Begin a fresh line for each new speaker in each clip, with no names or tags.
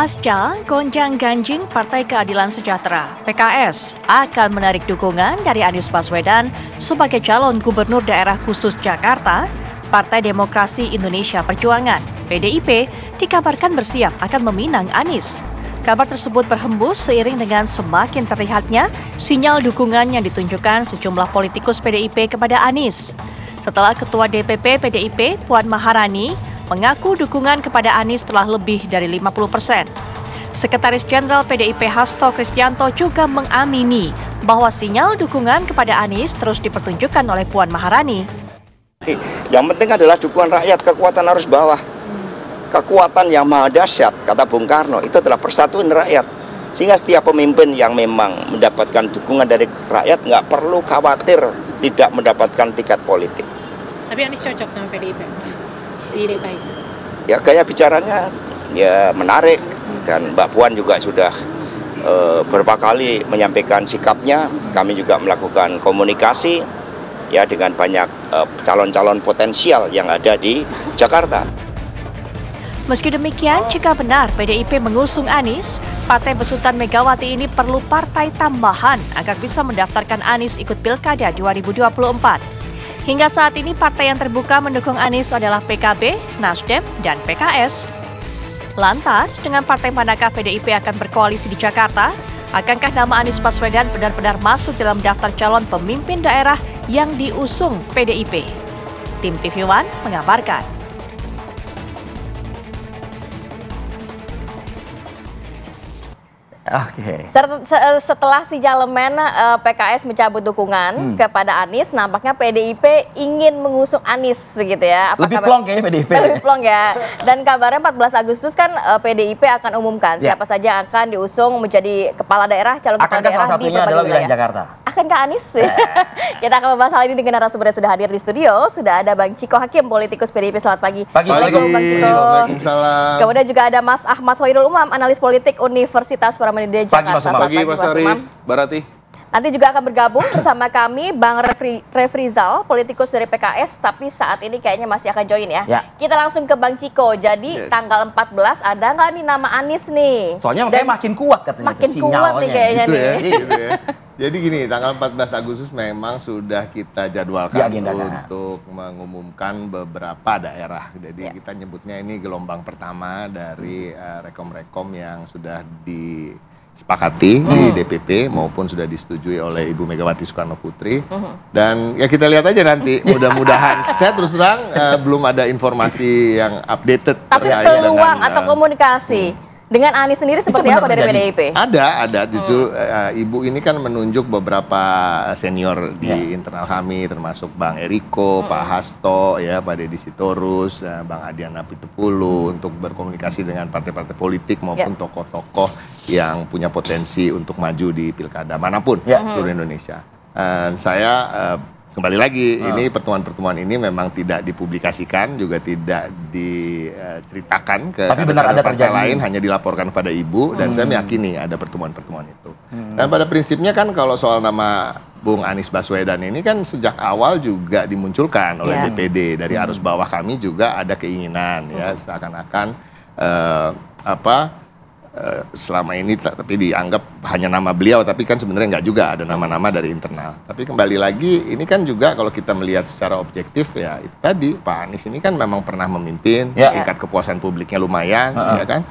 Pasca gonjang-ganjing Partai Keadilan Sejahtera (PKS) akan menarik dukungan dari Anies Baswedan sebagai calon gubernur daerah khusus Jakarta, Partai Demokrasi Indonesia Perjuangan (PDIP) dikabarkan bersiap akan meminang Anies. Kabar tersebut berhembus seiring dengan semakin terlihatnya sinyal dukungan yang ditunjukkan sejumlah politikus PDIP kepada Anies. Setelah Ketua DPP PDIP Puan Maharani mengaku dukungan kepada Anies telah lebih dari 50%. Sekretaris Jenderal PDIP Hasto Kristianto juga mengamini bahwa sinyal dukungan kepada Anies terus dipertunjukkan oleh Puan Maharani.
Yang penting adalah dukungan rakyat, kekuatan arus bawah. Kekuatan yang maha dahsyat, kata Bung Karno, itu adalah persatuan rakyat. Sehingga setiap pemimpin yang memang mendapatkan dukungan dari rakyat nggak perlu khawatir tidak mendapatkan tiket politik.
Tapi Anies cocok sama PDIP, Mas? Di DKI.
Ya gaya bicaranya ya menarik, dan Mbak Puan juga sudah beberapa kali menyampaikan sikapnya. Kami juga melakukan komunikasi ya dengan banyak calon-calon potensial yang ada di Jakarta.
Meski demikian, jika benar PDIP mengusung Anies, Partai Besutan Megawati ini perlu partai tambahan agar bisa mendaftarkan Anies ikut Pilkada 2024. Hingga saat ini partai yang terbuka mendukung Anies adalah PKB, Nasdem, dan PKS. Lantas, dengan partai manakah PDIP akan berkoalisi di Jakarta? Akankah nama Anies Baswedan benar-benar masuk dalam daftar calon pemimpin daerah yang diusung PDIP? Tim TV One mengabarkan.
Oke.
Setelah sinyalemen PKS mencabut dukungan kepada Anies, nampaknya PDIP ingin mengusung Anies begitu ya.
Lebih plong kayaknya PDIP.
Lebih plong ya. Dan kabarnya 14 Agustus kan PDIP akan umumkan siapa saja yang akan diusung menjadi kepala daerah, calon kepala daerah
salah satunya adalah wilayah Jakarta.
Akankah Anies? Kita akan membahas hal ini dengan narasumber yang sudah hadir di studio. Sudah ada Bang Ciko Hakim, politikus PDIP. Selamat pagi.
Assalamualaikum
Bang Ciko.
Waalaikumsalam.
Kemudian juga ada Mas Ahmad Hoirul Umam, analis politik Universitas Paramadina Jakarta.
Pagi Mas Arif, Barati.
Nanti juga akan bergabung bersama kami Bang Refrizal, politikus dari PKS, tapi saat ini kayaknya masih akan join ya. Kita langsung ke Bang Ciko. Jadi tanggal 14 ada nggak nih nama Anies nih?
Soalnya makanya makin kuat katanya.
Makin kuat nih kayaknya
gitu
nih.
Ya, gitu ya. Jadi gini, tanggal 14 Agustus memang sudah kita jadwalkan untuk mengumumkan beberapa daerah. Jadi kita nyebutnya ini gelombang pertama dari rekom-rekom yang sudah disepakati di DPP maupun sudah disetujui oleh Ibu Megawati Soekarno Putri. Dan ya kita lihat aja nanti, mudah-mudahan. Saya terus terang belum ada informasi yang updated.
Tapi peluang atau komunikasi dengan Anies sendiri seperti apa dari PDIP?
Ada. Justru Ibu ini kan menunjuk beberapa senior di internal kami, termasuk Bang Eriko, Pak Hasto, ya, Pak Deddy Sitorus, Bang Adian Apitupulu, untuk berkomunikasi dengan partai-partai politik maupun tokoh-tokoh yang punya potensi untuk maju di pilkada manapun seluruh Indonesia. Dan saya kembali lagi, ini pertemuan-pertemuan ini memang tidak dipublikasikan, juga tidak diceritakan ke partai lain, hanya dilaporkan kepada Ibu, dan saya meyakini ada pertemuan-pertemuan itu. Dan pada prinsipnya kan kalau soal nama Bung Anies Baswedan ini kan sejak awal juga dimunculkan oleh DPD. Dari arus bawah kami juga ada keinginan ya, seakan-akan selama ini tapi dianggap hanya nama beliau, tapi kan sebenarnya nggak juga, ada nama-nama dari internal. Tapi kembali lagi, ini kan juga kalau kita melihat secara objektif ya, itu tadi Pak Anies ini kan memang pernah memimpin, tingkat kepuasan publiknya lumayan, ya kan.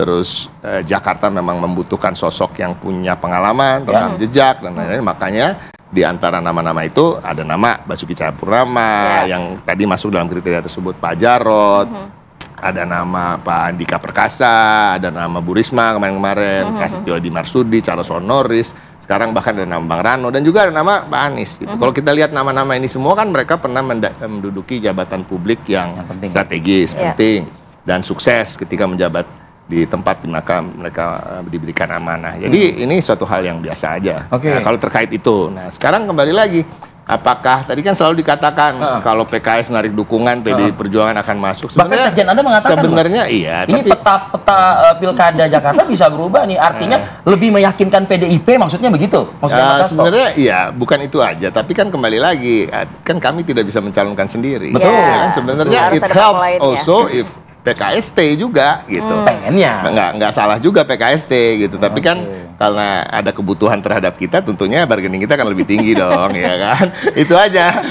Terus Jakarta memang membutuhkan sosok yang punya pengalaman, rekam jejak dan lain-lain. Makanya di antara nama-nama itu ada nama Basuki Cahayapurnama yang tadi masuk dalam kriteria tersebut, Pak Jarod. Ada nama Pak Andika Perkasa, ada nama Bu Risma kemarin-kemarin, Prasetyo Edi Marsudi, Charles Honoris, sekarang bahkan ada nama Bang Rano, dan juga ada nama Pak Anies. Gitu. Kalau kita lihat nama-nama ini semua kan mereka pernah menduduki jabatan publik yang strategis, penting, dan sukses ketika menjabat di tempat di maka mereka diberikan amanah. Jadi ini suatu hal yang biasa aja. Nah, kalau terkait itu, nah sekarang kembali lagi. Apakah tadi kan selalu dikatakan kalau PKS narik dukungan PDI Perjuangan akan masuk?
Bahkan sekjen Anda mengatakan
sebenarnya iya.
Ini tapi peta pilkada Jakarta bisa berubah nih. Artinya lebih meyakinkan PDIP, maksudnya begitu? Maksudnya
sebenarnya iya, bukan itu aja. Tapi kan kembali lagi, kan kami tidak bisa mencalonkan sendiri.
Betul.
Ya, kan? Sebenarnya it helps also if PKS stay juga gitu.
Pengennya.
Nggak salah juga PKS stay gitu. Tapi kan karena ada kebutuhan terhadap kita, tentunya bargaining kita akan lebih tinggi dong, ya kan? Itu aja.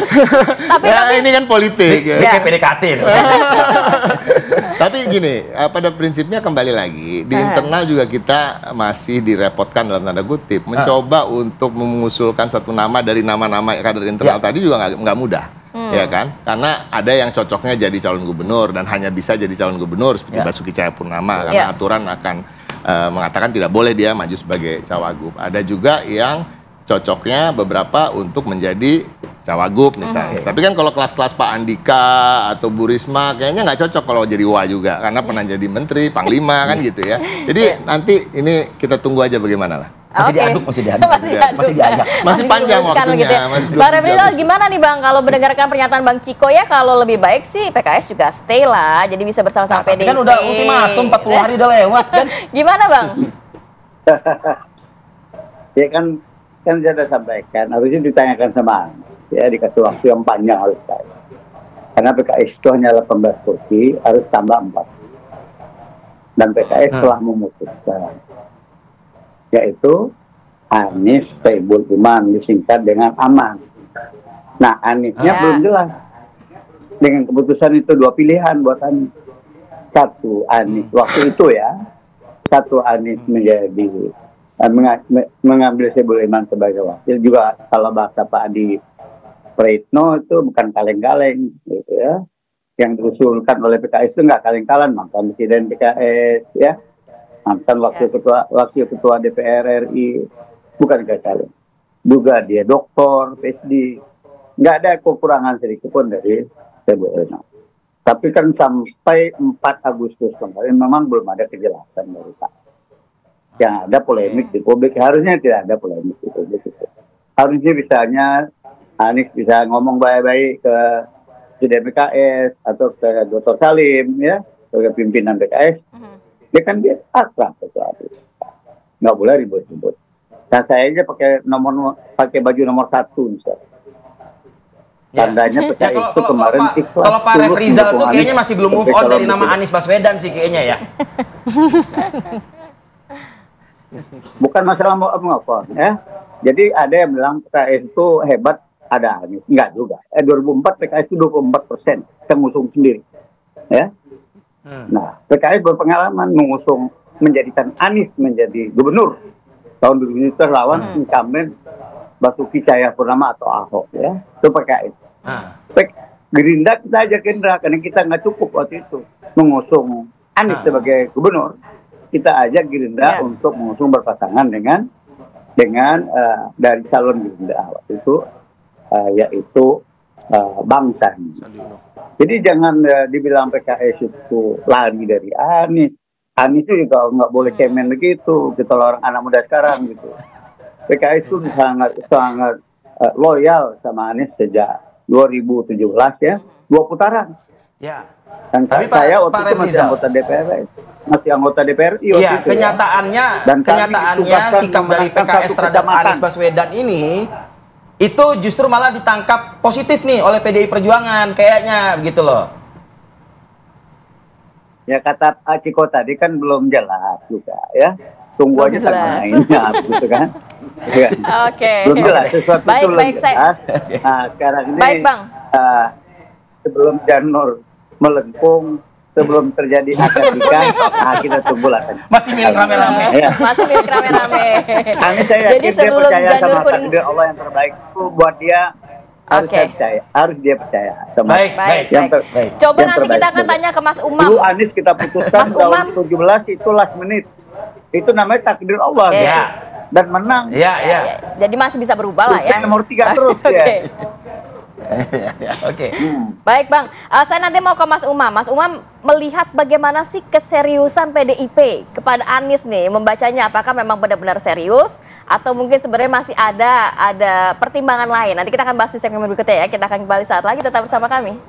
Tapi ini kan politik.
Ini kayak PDKT.
Tapi gini, pada prinsipnya kembali lagi di internal juga kita masih direpotkan dalam tanda kutip mencoba untuk mengusulkan satu nama dari nama-nama kader internal tadi juga nggak mudah. Ya kan, karena ada yang cocoknya jadi calon gubernur dan hanya bisa jadi calon gubernur seperti Basuki Cahayapurnama karena aturan akan mengatakan tidak boleh dia maju sebagai cawagup. Ada juga yang cocoknya beberapa untuk menjadi cawagup misalnya. Tapi kan kalau kelas-kelas Pak Andika atau Bu Risma kayaknya nggak cocok kalau jadi wa juga karena pernah jadi menteri, panglima kan gitu ya. Jadi nanti ini kita tunggu aja bagaimana lah.
Masih diaduk. Masih diayak.
Masih panjang waktunya.
Gitu ya. Bang Refrizal gimana nih Bang kalau mendengarkan pernyataan Bang Ciko ya kalau lebih baik sih PKS juga stay lah jadi bisa bersama-sama PDIP.
Kan udah ultimatum 40 hari udah lewat kan.
Gimana Bang?
Ya kan saya sudah sampaikan harusnya ditanyakan sama ya dikasih waktu yang panjang harus saya. Karena PKS itu hanya 18 kursi harus tambah 4. Dan PKS telah memutuskan yaitu Anies Soebul Iman disingkat dengan Aman. Nah Aniesnya belum jelas. Dengan keputusan itu 2 pilihan buat Anies. Satu Anies waktu itu ya, satu Anies menjadi mengambil Soebul Iman sebagai wakil juga kalau bahasa Pak Adi Praitno itu bukan kaleng-kaleng gitu ya. Yang diusulkan oleh PKS itu nggak kaleng-kaleng mantan presiden PKS ya. Mantan wakil ketua DPR RI bukan kaleng. Juga dia doktor, PhD. Nggak ada kekurangan sedikit pun dari Soebul Iman. Tapi kan sampai 4 Agustus kemarin memang belum ada kejelasan dari Pak. Yang ada polemik di publik, harusnya tidak ada polemik di publik itu. Harusnya misalnya Anies bisa ngomong baik-baik ke Presiden PKS atau ke Dr. Salim ya, sebagai pimpinan PKS. Dia kan dia akrab sesuatu, nggak boleh ribut-ribut. Nah saya aja pakai baju nomor 1 misalnya. Tandanya PKS itu kemarin ikhlas.
Kalau Pak Refrizal tuh kayaknya masih belum move on dari nama Anies Baswedan sih kayaknya ya.
Bukan masalah mau on ya. Jadi ada yang bilang PKS itu hebat ada Anies, enggak juga. 2004 PKS itu 24%, saya ngusung sendiri, ya. Nah, PKS berpengalaman mengusung menjadikan Anies menjadi gubernur tahun 2000 lawan incumbent Basuki Cahayapurnama atau Ahok ya, itu PKS. Gerindra kita aja karena kita nggak cukup waktu itu mengusung Anies sebagai gubernur, kita ajak Gerindra untuk mengusung berpasangan dengan dari calon Gerindra waktu itu yaitu Bang Sandi. Jadi jangan dibilang PKS itu lari dari Anies. Anies itu juga nggak boleh cemen begitu. Kita orang anak muda sekarang gitu. PKS itu sangat loyal sama Anies sejak 2017 ya, 2 putaran.
Ya.
Dan
tapi
saya waktu itu masih anggota DPR,
Iya, kenyataannya sikap dari PKS terhadap Anies Baswedan ini itu justru malah ditangkap positif nih oleh PDI Perjuangan kayaknya begitu loh.
Ya kata Ciko tadi kan belum jelas juga ya. Tunggu aja sama mainnya gitu kan.
Oke.
Belum jelas sesuatu itu belum jelas. Nah, sekarang ini sebelum janur melengkung, sebelum terjadi akad nikah, nah kita tunggulah kan.
Masih milik rame-rame.
Ya. Masih milik rame-rame.
Saya yakin dia percaya sama takdir Allah yang terbaik itu buat dia. Harus dia percaya sama
baik.
Coba nanti kita akan tanya ke Mas Umam.
Dulu Anies kita putuskan tahun 17 itu last minute. Itu namanya takdir Allah ya. Dan menang.
Iya.
Jadi masih bisa berubah lah ya.
Nomor 3 terus ya.
Oke.
Baik Bang, saya nanti mau ke Mas Umam. Mas Umam melihat bagaimana sih keseriusan PDIP kepada Anies nih, membacanya apakah memang benar-benar serius atau mungkin sebenarnya masih ada pertimbangan lain. Nanti kita akan bahas di segmen berikutnya ya. Kita akan kembali saat lagi, tetap bersama kami.